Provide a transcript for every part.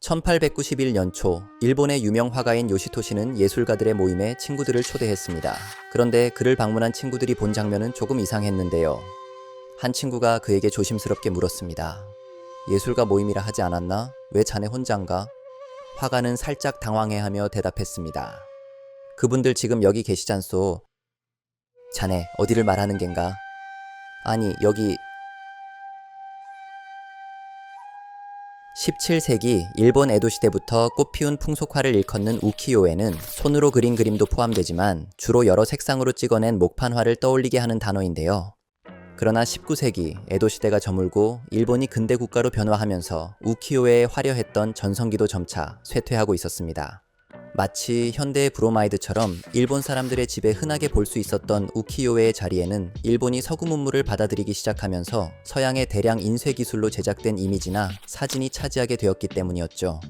1891년 초 일본의 유명 화가인 요시토시는 예술가들의 모임에 친구들을 초대했습니다. 그런데 그를 방문한 친구들이 본 장면은 조금 이상했는데요. 한 친구가 그에게 조심스럽게 물었습니다. 예술가 모임이라 하지 않았나? 왜 자네 혼자인가? 화가는 살짝 당황해하며 대답했습니다. 그분들 지금 여기 계시잖소. 자네 어디를 말하는 겐가? 아니 여기 17세기 일본 에도 시대부터 꽃피운 풍속화를 일컫는 우키요에는 손으로 그린 그림도 포함되지만 주로 여러 색상으로 찍어낸 목판화를 떠올리게 하는 단어인데요. 그러나 19세기 에도 시대가 저물고 일본이 근대 국가로 변화하면서 우키요에의 화려했던 전성기도 점차 쇠퇴하고 있었습니다. 마치 현대의 브로마이드처럼 일본 사람들의 집에 흔하게 볼 수 있었던 우키요에의 자리에는 일본이 서구 문물을 받아들이기 시작하면서 서양의 대량 인쇄 기술로 제작된 이미지나 사진이 차지하게 되었기 때문이었죠.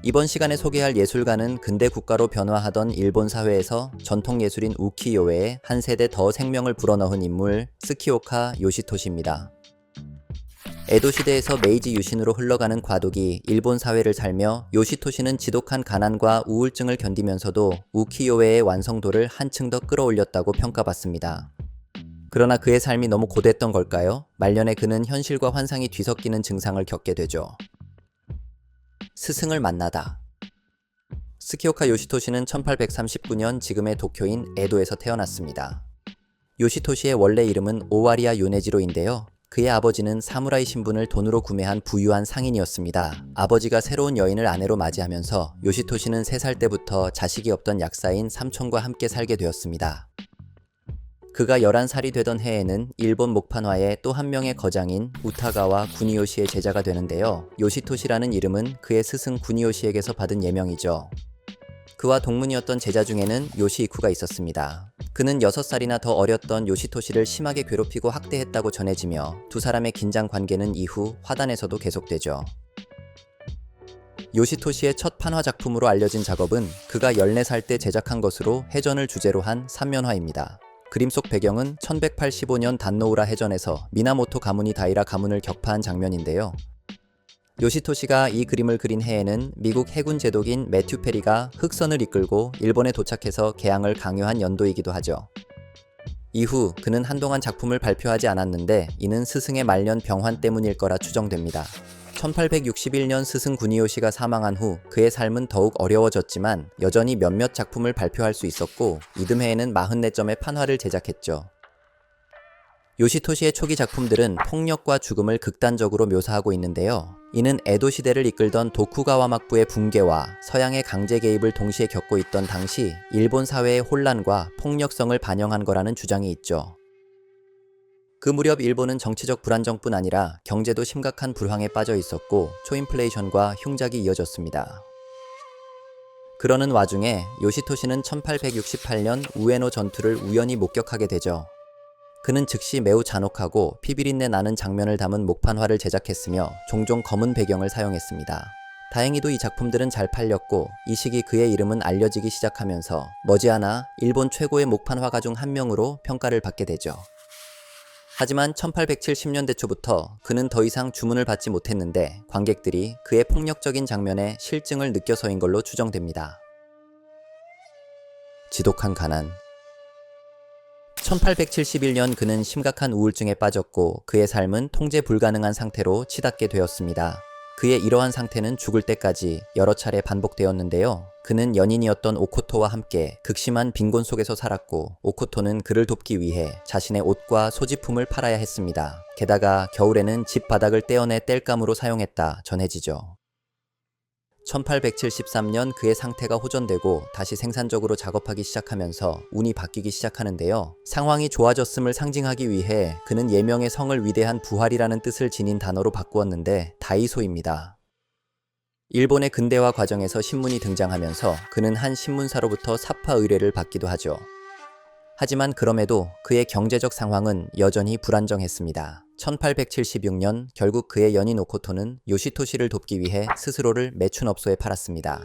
이번 시간에 소개할 예술가는 근대 국가로 변화하던 일본 사회에서 전통 예술인 우키요에에 한 세대 더 생명을 불어넣은 인물 스키오카 요시토시입니다. 에도 시대에서 메이지 유신으로 흘러가는 과도기 일본 사회를 살며 요시토시는 지독한 가난과 우울증을 견디면서도 우키요에의 완성도를 한층 더 끌어올렸다고 평가받습니다. 그러나 그의 삶이 너무 고됐던 걸까요? 말년에 그는 현실과 환상이 뒤섞이는 증상을 겪게 되죠. 스승을 만나다. 스키오카 요시토시는 1839년 지금의 도쿄인 에도에서 태어났습니다. 요시토시의 원래 이름은 오와리야 요네지로인데요. 그의 아버지는 사무라이 신분을 돈으로 구매한 부유한 상인이었습니다. 아버지가 새로운 여인을 아내로 맞이하면서 요시토시는 3살 때부터 자식이 없던 약사인 삼촌과 함께 살게 되었습니다. 그가 11살이 되던 해에는 일본 목판화의 또 한 명의 거장인 우타가와 구니요시의 제자가 되는데요. 요시토시라는 이름은 그의 스승 구니요시에게서 받은 예명이죠. 그와 동문이었던 제자 중에는 요시이쿠가 있었습니다. 그는 6살이나 더 어렸던 요시토시를 심하게 괴롭히고 학대했다고 전해지며 두 사람의 긴장 관계는 이후 화단에서도 계속되죠. 요시토시의 첫 판화 작품으로 알려진 작업은 그가 14살 때 제작한 것으로 해전을 주제로 한 삼면화입니다. 그림 속 배경은 1185년 단노우라 해전에서 미나모토 가문이 다이라 가문을 격파한 장면인데요. 요시토시가 이 그림을 그린 해에는 미국 해군 제독인 매튜 페리가 흑선을 이끌고 일본에 도착해서 개항을 강요한 연도이기도 하죠. 이후 그는 한동안 작품을 발표하지 않았는데 이는 스승의 말년 병환 때문일 거라 추정됩니다. 1861년 스승 구니요시가 사망한 후 그의 삶은 더욱 어려워졌지만 여전히 몇몇 작품을 발표할 수 있었고 이듬해에는 44점의 판화를 제작했죠. 요시토시의 초기 작품들은 폭력과 죽음을 극단적으로 묘사하고 있는데요. 이는 에도 시대를 이끌던 도쿠가와 막부의 붕괴와 서양의 강제 개입을 동시에 겪고 있던 당시 일본 사회의 혼란과 폭력성을 반영한 거라는 주장이 있죠. 그 무렵 일본은 정치적 불안정뿐 아니라 경제도 심각한 불황에 빠져 있었고 초인플레이션과 흉작이 이어졌습니다. 그러는 와중에 요시토시는 1868년 우에노 전투를 우연히 목격하게 되죠. 그는 즉시 매우 잔혹하고 피비린내 나는 장면을 담은 목판화를 제작했으며 종종 검은 배경을 사용했습니다. 다행히도 이 작품들은 잘 팔렸고 이 시기 그의 이름은 알려지기 시작하면서 머지않아 일본 최고의 목판화가 중 한 명으로 평가를 받게 되죠. 하지만 1870년대 초부터 그는 더 이상 주문을 받지 못했는데 관객들이 그의 폭력적인 장면에 실증을 느껴서인 걸로 추정됩니다. 지독한 가난. 1871년 그는 심각한 우울증에 빠졌고 그의 삶은 통제 불가능한 상태로 치닫게 되었습니다. 그의 이러한 상태는 죽을 때까지 여러 차례 반복되었는데요. 그는 연인이었던 오코토와 함께 극심한 빈곤 속에서 살았고 오코토는 그를 돕기 위해 자신의 옷과 소지품을 팔아야 했습니다. 게다가 겨울에는 집 바닥을 떼어내 땔감으로 사용했다 전해지죠. 1873년 그의 상태가 호전되고 다시 생산적으로 작업하기 시작하면서 운이 바뀌기 시작하는데요. 상황이 좋아졌음을 상징하기 위해 그는 예명의 성을 위대한 부활이라는 뜻을 지닌 단어로 바꾸었는데 다이소입니다. 일본의 근대화 과정에서 신문이 등장하면서 그는 한 신문사로부터 사파 의뢰를 받기도 하죠. 하지만 그럼에도 그의 경제적 상황은 여전히 불안정했습니다. 1876년 결국 그의 연인 오코토는 요시토시를 돕기 위해 스스로를 매춘업소에 팔았습니다.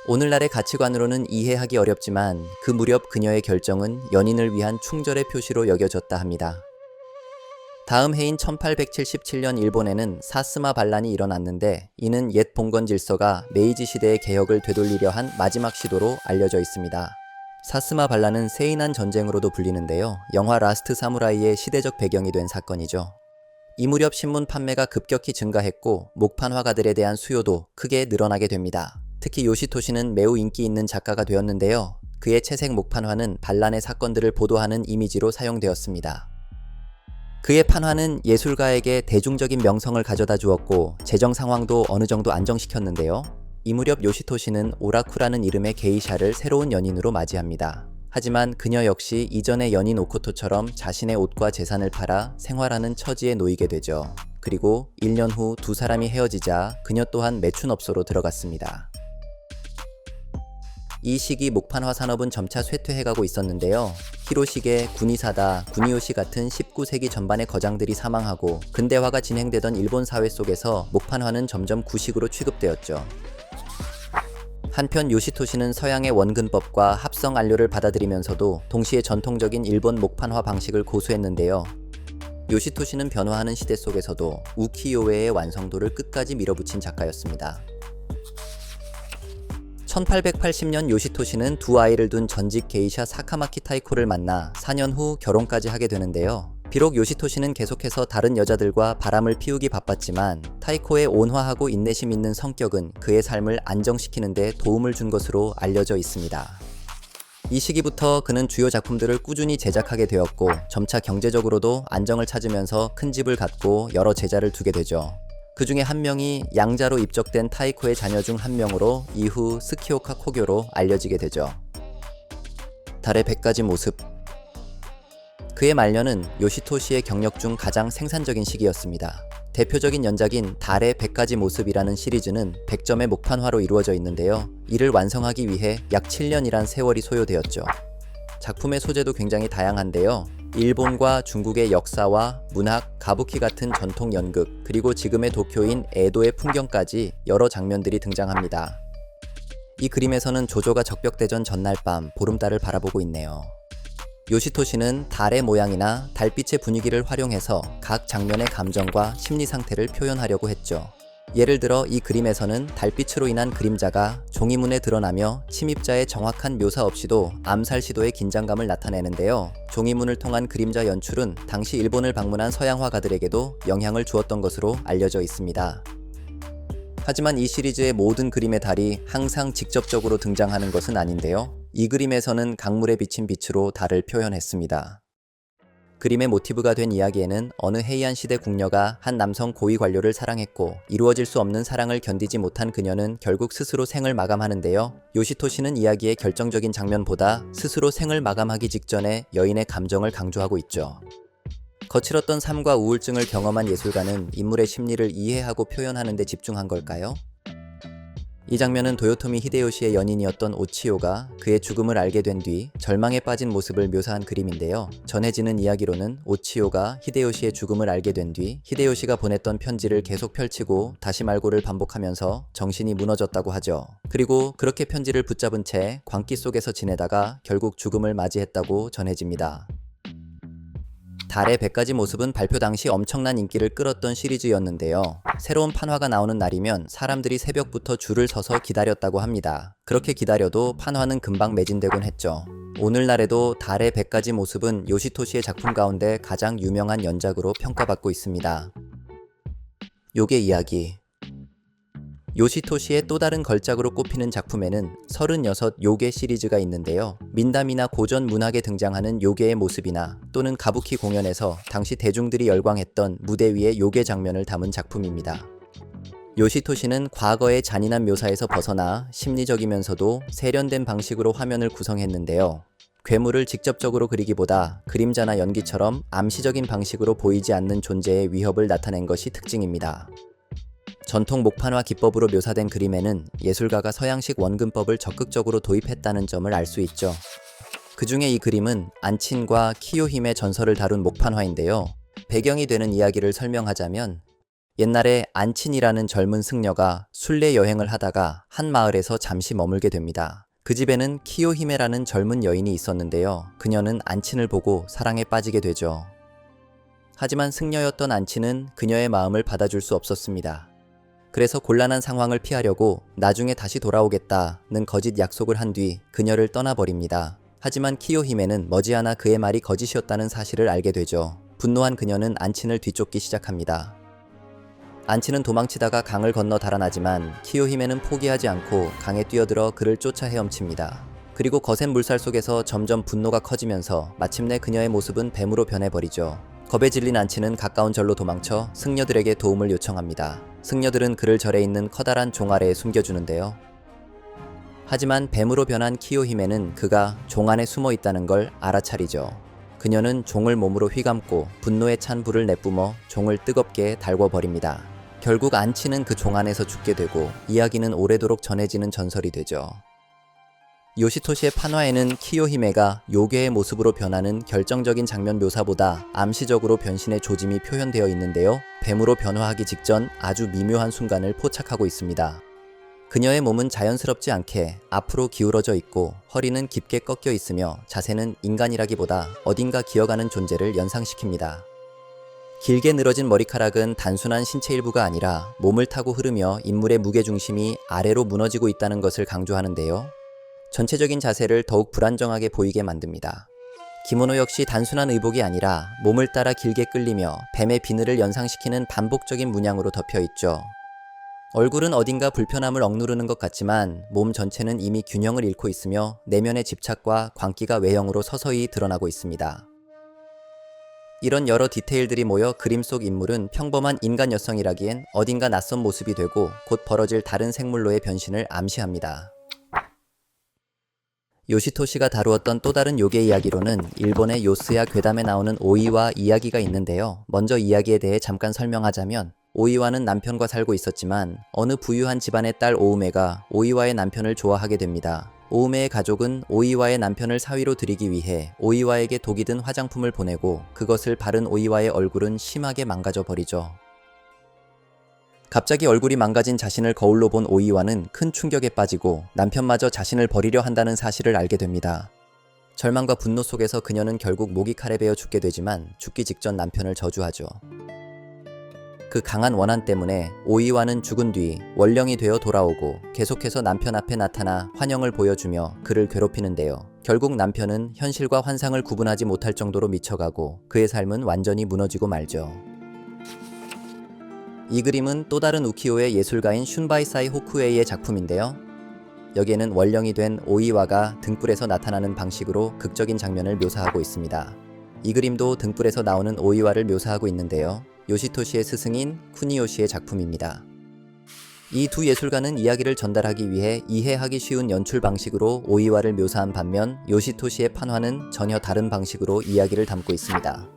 오늘날의 가치관으로는 이해하기 어렵지만 그 무렵 그녀의 결정은 연인을 위한 충절의 표시로 여겨졌다 합니다. 다음 해인 1877년 일본에는 사스마 반란이 일어났는데 이는 옛 봉건 질서가 메이지 시대의 개혁을 되돌리려 한 마지막 시도로 알려져 있습니다. 사스마 반란은 세이난 전쟁으로도 불리는데요. 영화 라스트 사무라이의 시대적 배경이 된 사건이죠. 이 무렵 신문 판매가 급격히 증가했고 목판 화가들에 대한 수요도 크게 늘어나게 됩니다. 특히 요시토시는 매우 인기 있는 작가가 되었는데요. 그의 채색 목판화는 반란의 사건들을 보도하는 이미지로 사용되었습니다. 그의 판화는 예술가에게 대중적인 명성을 가져다 주었고 재정 상황도 어느 정도 안정시켰는데요. 이 무렵 요시토시는 오라쿠라는 이름의 게이샤를 새로운 연인으로 맞이합니다. 하지만 그녀 역시 이전의 연인 오코토처럼 자신의 옷과 재산을 팔아 생활하는 처지에 놓이게 되죠. 그리고 1년 후 두 사람이 헤어지자 그녀 또한 매춘업소로 들어갔습니다. 이 시기 목판화 산업은 점차 쇠퇴해가고 있었는데요. 히로시게, 구니사다, 구니요시 같은 19세기 전반의 거장들이 사망하고 근대화가 진행되던 일본 사회 속에서 목판화는 점점 구식으로 취급되었죠. 한편 요시토시는 서양의 원근법과 합성 안료를 받아들이면서도 동시에 전통적인 일본 목판화 방식을 고수했는데요. 요시토시는 변화하는 시대 속에서도 우키요에의 완성도를 끝까지 밀어붙인 작가였습니다. 1880년 요시토시는 두 아이를 둔 전직 게이샤 사카마키 타이코를 만나 4년 후 결혼까지 하게 되는데요. 비록 요시토시는 계속해서 다른 여자들과 바람을 피우기 바빴지만 타이코의 온화하고 인내심 있는 성격은 그의 삶을 안정시키는 데 도움을 준 것으로 알려져 있습니다. 이 시기부터 그는 주요 작품들을 꾸준히 제작하게 되었고 점차 경제적으로도 안정을 찾으면서 큰 집을 갖고 여러 제자를 두게 되죠. 그 중에 한 명이 양자로 입적된 타이코의 자녀 중 한 명으로 이후 스키오카 코교로 알려지게 되죠. 달의 100가지 모습. 그의 말년은 요시토시의 경력 중 가장 생산적인 시기였습니다. 대표적인 연작인 달의 100가지 모습이라는 시리즈는 100점의 목판화로 이루어져 있는데요. 이를 완성하기 위해 약 7년이란 세월이 소요되었죠. 작품의 소재도 굉장히 다양한데요. 일본과 중국의 역사와 문학, 가부키 같은 전통 연극, 그리고 지금의 도쿄인 에도의 풍경까지 여러 장면들이 등장합니다. 이 그림에서는 조조가 적벽대전 전날 밤 보름달을 바라보고 있네요. 요시토시는 달의 모양이나 달빛의 분위기를 활용해서 각 장면의 감정과 심리 상태를 표현하려고 했죠. 예를 들어 이 그림에서는 달빛으로 인한 그림자가 종이문에 드러나며 침입자의 정확한 묘사 없이도 암살 시도의 긴장감을 나타내는데요. 종이문을 통한 그림자 연출은 당시 일본을 방문한 서양 화가들에게도 영향을 주었던 것으로 알려져 있습니다. 하지만 이 시리즈의 모든 그림의 달이 항상 직접적으로 등장하는 것은 아닌데요. 이 그림에서는 강물에 비친 빛으로 달을 표현했습니다. 그림의 모티브가 된 이야기에는 어느 헤이안 시대 궁녀가 한 남성 고위 관료를 사랑했고 이루어질 수 없는 사랑을 견디지 못한 그녀는 결국 스스로 생을 마감하는데요. 요시토시는 이야기의 결정적인 장면보다 스스로 생을 마감하기 직전에 여인의 감정을 강조하고 있죠. 거칠었던 삶과 우울증을 경험한 예술가는 인물의 심리를 이해하고 표현하는 데 집중한 걸까요? 이 장면은 도요토미 히데요시의 연인이었던 오치요가 그의 죽음을 알게 된 뒤 절망에 빠진 모습을 묘사한 그림인데요. 전해지는 이야기로는 오치요가 히데요시의 죽음을 알게 된 뒤 히데요시가 보냈던 편지를 계속 펼치고 다시 말고를 반복하면서 정신이 무너졌다고 하죠. 그리고 그렇게 편지를 붙잡은 채 광기 속에서 지내다가 결국 죽음을 맞이했다고 전해집니다. 달의 100가지 모습은 발표 당시 엄청난 인기를 끌었던 시리즈였는데요. 새로운 판화가 나오는 날이면 사람들이 새벽부터 줄을 서서 기다렸다고 합니다. 그렇게 기다려도 판화는 금방 매진되곤 했죠. 오늘날에도 달의 100가지 모습은 요시토시의 작품 가운데 가장 유명한 연작으로 평가받고 있습니다. 요괴 이야기. 요시토시의 또 다른 걸작으로 꼽히는 작품에는 36 요괴 시리즈가 있는데요. 민담이나 고전 문학에 등장하는 요괴의 모습이나 또는 가부키 공연에서 당시 대중들이 열광했던 무대 위의 요괴 장면을 담은 작품입니다. 요시토시는 과거의 잔인한 묘사에서 벗어나 심리적이면서도 세련된 방식으로 화면을 구성했는데요. 괴물을 직접적으로 그리기보다 그림자나 연기처럼 암시적인 방식으로 보이지 않는 존재의 위협을 나타낸 것이 특징입니다. 전통 목판화 기법으로 묘사된 그림에는 예술가가 서양식 원근법을 적극적으로 도입했다는 점을 알 수 있죠. 그 중에 이 그림은 안친과 키요힘의 전설을 다룬 목판화인데요. 배경이 되는 이야기를 설명하자면 옛날에 안친이라는 젊은 승려가 순례 여행을 하다가 한 마을에서 잠시 머물게 됩니다. 그 집에는 키요히메라는 젊은 여인이 있었는데요. 그녀는 안친을 보고 사랑에 빠지게 되죠. 하지만 승려였던 안치는 그녀의 마음을 받아줄 수 없었습니다. 그래서 곤란한 상황을 피하려고 나중에 다시 돌아오겠다는 거짓 약속을 한 뒤 그녀를 떠나버립니다. 하지만 키요히메는 머지않아 그의 말이 거짓이었다는 사실을 알게 되죠. 분노한 그녀는 안친을 뒤쫓기 시작합니다. 안치는 도망치다가 강을 건너 달아나지만 키요히메는 포기하지 않고 강에 뛰어들어 그를 쫓아 헤엄칩니다. 그리고 거센 물살 속에서 점점 분노가 커지면서 마침내 그녀의 모습은 뱀으로 변해버리죠. 겁에 질린 안치는 가까운 절로 도망쳐 승려들에게 도움을 요청합니다. 승려들은 그를 절에 있는 커다란 종 아래에 숨겨주는데요. 하지만 뱀으로 변한 키요히메는 그가 종 안에 숨어 있다는 걸 알아차리죠. 그녀는 종을 몸으로 휘감고 분노에 찬 불을 내뿜어 종을 뜨겁게 달궈버립니다. 결국 안치는 그 종 안에서 죽게 되고 이야기는 오래도록 전해지는 전설이 되죠. 요시토시의 판화에는 키요히메가 요괴의 모습으로 변하는 결정적인 장면 묘사보다 암시적으로 변신의 조짐이 표현되어 있는데요. 뱀으로 변화하기 직전 아주 미묘한 순간을 포착하고 있습니다. 그녀의 몸은 자연스럽지 않게 앞으로 기울어져 있고 허리는 깊게 꺾여 있으며 자세는 인간이라기보다 어딘가 기어가는 존재를 연상시킵니다. 길게 늘어진 머리카락은 단순한 신체 일부가 아니라 몸을 타고 흐르며 인물의 무게중심이 아래로 무너지고 있다는 것을 강조하는데요. 전체적인 자세를 더욱 불안정하게 보이게 만듭니다. 기모노 역시 단순한 의복이 아니라 몸을 따라 길게 끌리며 뱀의 비늘을 연상시키는 반복적인 문양으로 덮여 있죠. 얼굴은 어딘가 불편함을 억누르는 것 같지만 몸 전체는 이미 균형을 잃고 있으며 내면의 집착과 광기가 외형으로 서서히 드러나고 있습니다. 이런 여러 디테일들이 모여 그림 속 인물은 평범한 인간 여성이라기엔 어딘가 낯선 모습이 되고 곧 벌어질 다른 생물로의 변신을 암시합니다. 요시토시가 다루었던 또 다른 요괴 이야기로는 일본의 요스야 괴담에 나오는 오이와 이야기가 있는데요. 먼저 이야기에 대해 잠깐 설명하자면 오이와는 남편과 살고 있었지만 어느 부유한 집안의 딸 오우메가 오이와의 남편을 좋아하게 됩니다. 오우메의 가족은 오이와의 남편을 사위로 들이기 위해 오이와에게 독이 든 화장품을 보내고 그것을 바른 오이와의 얼굴은 심하게 망가져 버리죠. 갑자기 얼굴이 망가진 자신을 거울로 본 오이와는 큰 충격에 빠지고 남편마저 자신을 버리려 한다는 사실을 알게 됩니다. 절망과 분노 속에서 그녀는 결국 목이 칼에 베어 죽게 되지만 죽기 직전 남편을 저주하죠. 그 강한 원한 때문에 오이와는 죽은 뒤 원령이 되어 돌아오고 계속해서 남편 앞에 나타나 환영을 보여주며 그를 괴롭히는데요. 결국 남편은 현실과 환상을 구분하지 못할 정도로 미쳐가고 그의 삶은 완전히 무너지고 말죠. 이 그림은 또 다른 우키요의 예술가인 슌바이사이 호쿠에이의 작품인데요. 여기에는 원령이 된 오이와가 등불에서 나타나는 방식으로 극적인 장면을 묘사하고 있습니다. 이 그림도 등불에서 나오는 오이와를 묘사하고 있는데요. 요시토시의 스승인 쿠니요시의 작품입니다. 이 두 예술가는 이야기를 전달하기 위해 이해하기 쉬운 연출 방식으로 오이와를 묘사한 반면 요시토시의 판화는 전혀 다른 방식으로 이야기를 담고 있습니다.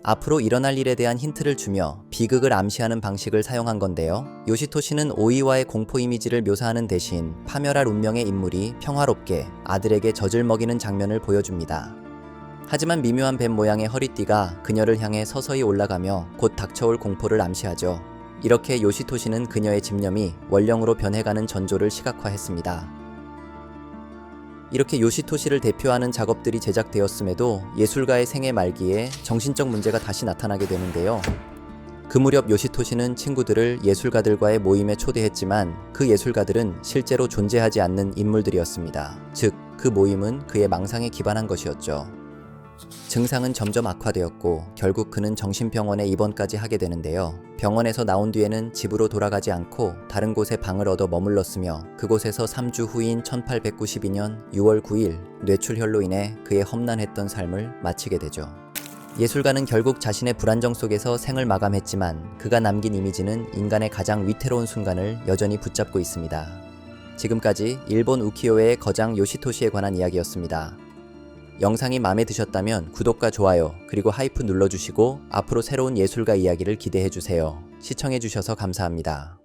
앞으로 일어날 일에 대한 힌트를 주며 비극을 암시하는 방식을 사용한 건데요. 요시토시는 오이와의 공포 이미지를 묘사하는 대신 파멸할 운명의 인물이 평화롭게 아들에게 젖을 먹이는 장면을 보여줍니다. 하지만 미묘한 뱀 모양의 허리띠가 그녀를 향해 서서히 올라가며 곧 닥쳐올 공포를 암시하죠. 이렇게 요시토시는 그녀의 집념이 원령으로 변해가는 전조를 시각화했습니다. 이렇게 요시토시를 대표하는 작업들이 제작되었음에도 예술가의 생애 말기에 정신적 문제가 다시 나타나게 되는데요. 그 무렵 요시토시는 친구들을 예술가들과의 모임에 초대했지만 그 예술가들은 실제로 존재하지 않는 인물들이었습니다. 즉, 그 모임은 그의 망상에 기반한 것이었죠. 증상은 점점 악화되었고 결국 그는 정신병원에 입원까지 하게 되는데요. 병원에서 나온 뒤에는 집으로 돌아가지 않고 다른 곳에 방을 얻어 머물렀으며 그곳에서 3주 후인 1892년 6월 9일 뇌출혈로 인해 그의 험난했던 삶을 마치게 되죠. 예술가는 결국 자신의 불안정 속에서 생을 마감했지만 그가 남긴 이미지는 인간의 가장 위태로운 순간을 여전히 붙잡고 있습니다. 지금까지 일본 우키요의 거장 요시토시에 관한 이야기였습니다. 영상이 마음에 드셨다면 구독과 좋아요 그리고 하이프 눌러주시고 앞으로 새로운 예술가 이야기를 기대해주세요. 시청해주셔서 감사합니다.